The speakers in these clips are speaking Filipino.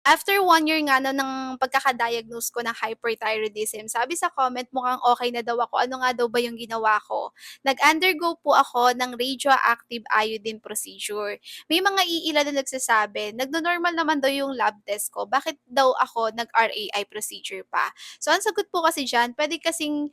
After 1 year nga ng pagkaka-diagnose ko ng hyperthyroidism, sabi sa comment mukhang okey na daw ako, ano nga daw ba yung ginawa ko? Nag-undergo po ako ng radioactive iodine procedure. May mga iilan na nagsasabi, nagno-normal naman daw yung lab test ko, bakit daw ako nag-RAI procedure pa? So ang sagot po kasi diyan, puwede kasing,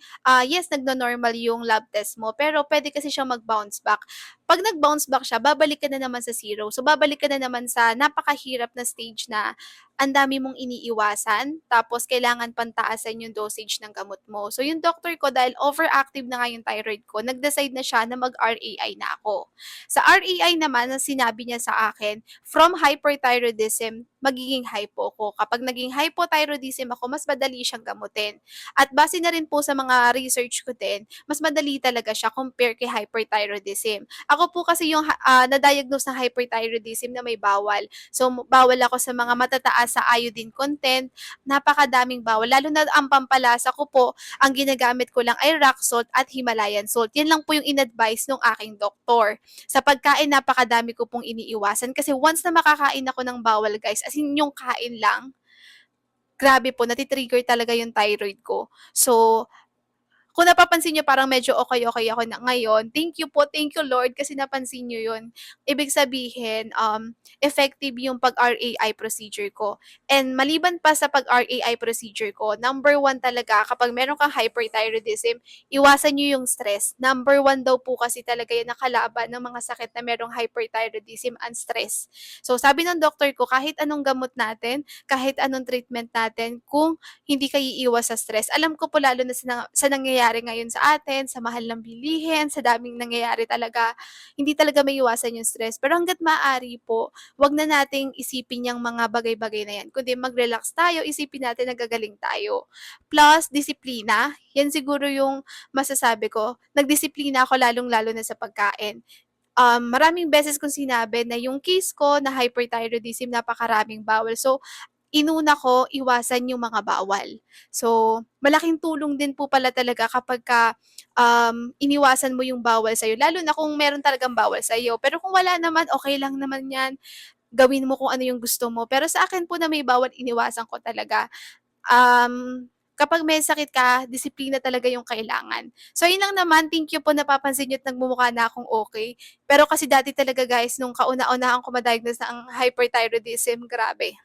yes nagno-normal yung lab test mo, pero puwede kasi siyang mag-bounce back. 'Pag nag-bounce back siya, babalik ka na naman sa zero. So babalik ka na naman sa napakahirap na stage na ang dami mong iniiwasan, tapos kailangan pantaasan yung dosage ng gamot mo. So yung doctor ko dahil overactive na nga yung thyroid ko, nag-decide na siya na mag-RAI na ako. Sa RAI naman, ang sinabi niya sa akin, from hyperthyroidism, magiging hypo ko. Kapag naging hypothyroidism ako, mas madali siyang gamutin. At base na rin po sa mga research ko din, mas madali talaga siya compare kay hyperthyroidism. Ako po kasi yung na-diagnose ng hyperthyroidism na may bawal. So, bawal ako sa mga matataas sa iodine content, napakadaming bawal. Lalo na ang pampalasa ko po, ang ginagamit ko lang ay rock salt at Himalayan salt. Yan lang po yung in-advise ng aking doktor. Sa pagkain, napakadami ko pong iniiwasan kasi once na makakain ako ng bawal guys, as in yung kain lang, grabe po, natitrigger talaga yung thyroid ko. So, kung napapansin niyo parang medyo okey-okey ako na ngayon, thank you Lord kasi napansin niyo 'yun. Ibig sabihin, effective yung pag-RAI procedure ko. And maliban pa sa pag-RAI procedure ko, number one talaga kapag meron kang hyperthyroidism, iwasan niyo yung stress. Number one daw po kasi talaga yan na kalaban ng mga sakit na merong hyperthyroidism ang stress. So sabi ng doktor ko kahit anong gamot natin, kahit anong treatment natin, kung hindi ka iiwas sa stress. Alam ko po lalo na sa nangyayari ngayon sa atin, sa mahal ng bilihin, sa daming nangyayari talaga, hindi talaga maiiwasan yung stress. Pero hangga't maaari po, wag na nating isipin yung mga bagay-bagay na yan, kundi mag-relax tayo, isipin natin na gagaling tayo. Plus, disiplina, yan siguro yung masasabi ko, nagdisiplina ako lalong-lalo na sa pagkain. Maraming beses kong sinabi na yung case ko na hyperthyroidism, napakaraming bawal. So, inuna ko iwasan yung mga bawal. So, malaking tulong din po pala talaga kapagka, iniwasan mo yung bawal sa'yo lalo na kung meron talagang bawal sa'yo. Pero kung wala naman, okey lang naman 'yan, gawin mo kung ano yung gusto mo. Pero sa akin po na may bawal, iniwasan ko talaga. Kapag may sakit ka, disiplina talaga yung kailangan. So yun lang naman, thank you po napapansin niyo at nagmumukha na akong okey. Pero kasi dati talaga guys nung kauna-unahang ko ma-diagnose ng hyperthyroidism, grabe.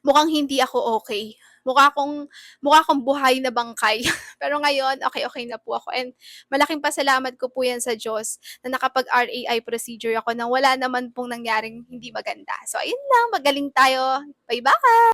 Mukhang hindi ako okey. Mukha akong buhay na bangkay. Pero ngayon, okey-okey na po ako and malaking pasalamat ko po 'yan sa Diyos na nakapag-RAI procedure ako nang wala naman pong nangyaring hindi maganda. So ayun lang, magaling tayo. Bye-bye.